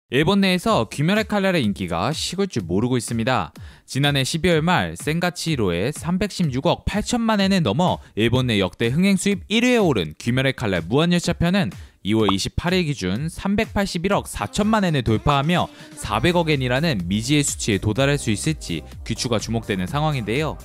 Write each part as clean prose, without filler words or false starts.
일본 내에서 귀멸의 칼날의 인기가 식을 줄 모르고 있습니다. 지난해 12월 말 센가치히로의 316억 8천만 엔을 넘어 일본 내 역대 흥행 수입 1위에 오른 귀멸의 칼날 무한열차편은 2월 28일 기준 381억 4천만 엔을 돌파하며 400억 엔이라는 미지의 수치에 도달할 수 있을지 귀추가 주목되는 상황인데요.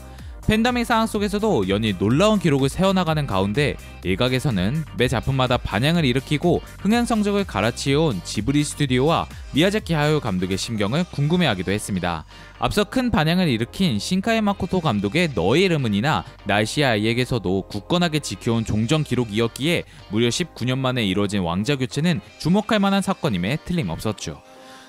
팬데믹 상황 속에서도 연일 놀라운 기록을 세워나가는 가운데 일각에서는 매 작품마다 반향을 일으키고 흥행 성적을 갈아치워온 지브리 스튜디오와 미야자키 하야오 감독의 심경을 궁금해하기도 했습니다. 앞서 큰 반향을 일으킨 신카이 마코토 감독의 너의 이름은이나 날씨의 아이에게서도 굳건하게 지켜온 종전 기록이었기에 무려 19년 만에 이뤄진 왕자 교체는 주목할 만한 사건임에 틀림없었죠.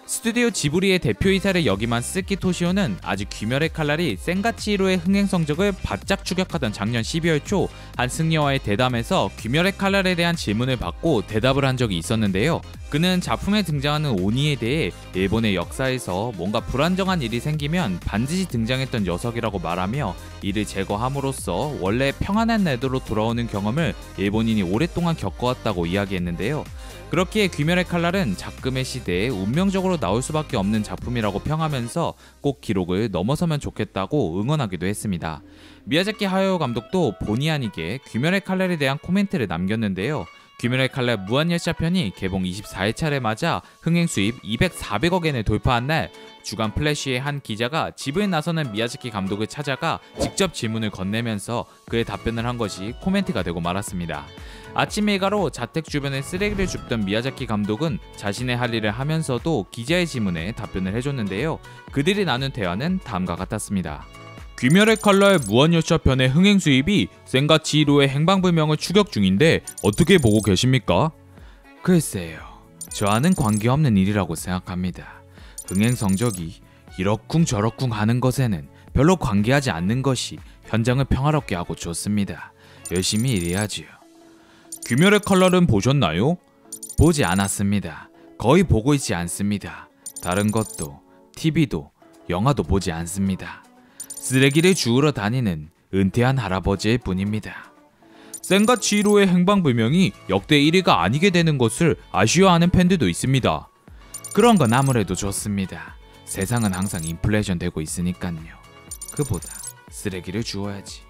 스튜디오 지브리의 대표이사를 역임한 스키 토시오는 아직 귀멸의 칼날이 센가치히로의 흥행 성적을 바짝 추격하던 작년 12월 초 한 승려와의 대담에서 귀멸의 칼날에 대한 질문을 받고 대답을 한 적이 있었는데요. 그는 작품에 등장하는 오니에 대해 일본의 역사에서 뭔가 불안정한 일이 생기면 반드시 등장했던 녀석이라고 말하며 이를 제거함으로써 원래 평안한 날도로 돌아오는 경험을 일본인이 오랫동안 겪어왔다고 이야기했는데요. 그렇기에 귀멸의 칼날은 작금의 시대에 운명적으로 나올 수밖에 없는 작품이라고 평하면서 꼭 기록을 넘어서면 좋겠다고 응원하기도 했습니다. 미야자키 하야오 감독도 본의 아니게 귀멸의 칼날에 대한 코멘트를 남겼는데요. 귀멸의 칼날 무한열차편이 개봉 24일차를 맞아 흥행 수입 400억 엔을 돌파한 날 주간 플래시의 한 기자가 집을 나서는 미야자키 감독을 찾아가 직접 질문을 건네면서 그의 답변을 한 것이 코멘트가 되고 말았습니다. 아침 일가로 자택 주변에 쓰레기를 줍던 미야자키 감독은 자신의 할 일을 하면서도 기자의 질문에 답변을 해줬는데요. 그들이 나눈 대화는 다음과 같았습니다. 귀멸의 칼날 무한열차편의 흥행 수입이 센가치히로의 행방불명을 추격 중인데 어떻게 보고 계십니까? 글쎄요, 저와는 관계없는 일이라고 생각합니다. 흥행 성적이 이러쿵 저러쿵 하는 것에는 별로 관계하지 않는 것이 현장을 평화롭게 하고 좋습니다. 열심히 일해야지요. 귀멸의 칼날은 보셨나요? 보지 않았습니다. 거의 보고 있지 않습니다. 다른 것도, TV도, 영화도 보지 않습니다. 쓰레기를 주우러 다니는 은퇴한 할아버지일 뿐입니다. 센가치히로의 행방불명이 역대 1위가 아니게 되는 것을 아쉬워하는 팬들도 있습니다. 그런 건 아무래도 좋습니다. 세상은 항상 인플레이션 되고 있으니까요. 그보다 쓰레기를 주워야지.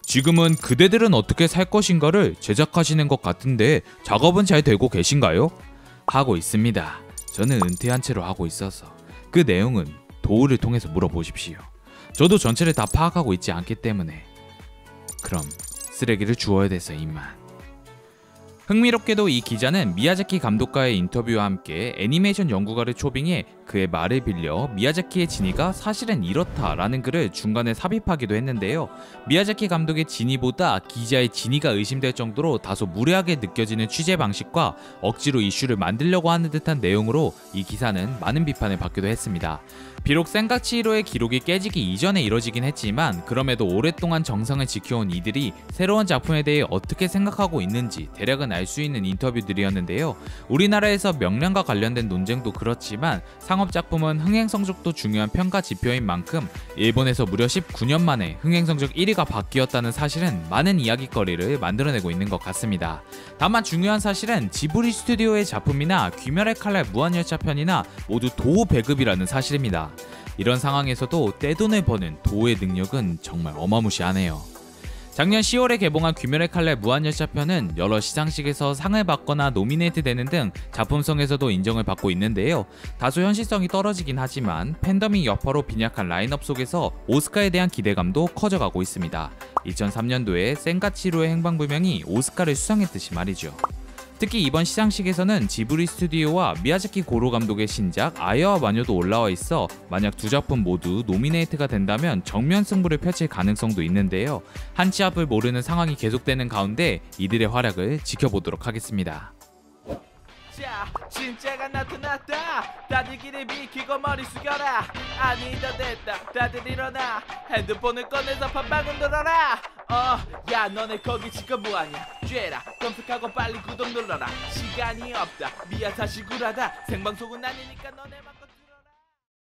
지금은 그대들은 어떻게 살 것인가를 제작하시는 것 같은데 작업은 잘 되고 계신가요? 하고 있습니다. 저는 은퇴한 채로 하고 있어서 그 내용은 도우를 통해서 물어보십시오. 저도 전체를 다 파악하고 있지 않기 때문에. 그럼 쓰레기를 주워야 돼서 이만. 흥미롭게도 이 기자는 미야자키 감독과의 인터뷰와 함께 애니메이션 연구가를 초빙해 그의 말을 빌려 미야자키의 진위가 사실은 이렇다라는 글을 중간에 삽입하기도 했는데요. 미야자키 감독의 진위보다 기자의 진위가 의심될 정도로 다소 무례하게 느껴지는 취재 방식과 억지로 이슈를 만들려고 하는 듯한 내용으로 이 기사는 많은 비판을 받기도 했습니다. 비록 센가치히로의 기록이 깨지기 이전에 이뤄지긴 했지만 그럼에도 오랫동안 정상을 지켜온 이들이 새로운 작품에 대해 어떻게 생각하고 있는지 대략은 알 수 있는 인터뷰들이었는데요. 우리나라에서 명량과 관련된 논쟁도 그렇지만 상업작품은 흥행 성적도 중요한 평가 지표인 만큼 일본에서 무려 19년 만에 흥행 성적 1위가 바뀌었다는 사실은 많은 이야기거리를 만들어내고 있는 것 같습니다. 다만 중요한 사실은 지브리 스튜디오의 작품이나 귀멸의 칼날 무한열차편이나 모두 도우 배급이라는 사실입니다. 이런 상황에서도 떼돈을 버는 도우의 능력은 정말 어마무시하네요. 작년 10월에 개봉한 귀멸의 칼날 무한열차편은 여러 시상식에서 상을 받거나 노미네이트 되는 등 작품성에서도 인정을 받고 있는데요. 다소 현실성이 떨어지긴 하지만 팬데믹 여파로 빈약한 라인업 속에서 오스카에 대한 기대감도 커져가고 있습니다. 2003년도에 센가치히로의 행방불명이 오스카를 수상했듯이 말이죠. 특히 이번 시상식에서는 지브리 스튜디오와 미야자키 고로 감독의 신작 아이와 마녀도 올라와 있어 만약 두 작품 모두 노미네이트가 된다면 정면 승부를 펼칠 가능성도 있는데요. 한 치 앞을 모르는 상황이 계속되는 가운데 이들의 활약을 지켜보도록 하겠습니다. 자, 진짜가 나타났다. 다들 길을 비키고 머리 숙여라. 아니다 됐다. 다들 일어나. 핸드폰을 꺼내서 판방은 돌아라. 야 너네 거기 지금 뭐하냐. 쬐라 검색하고 빨리 구독 눌러라. 시간이 없다. 미안 다시 구라다. 생방송은 아니니까 너네만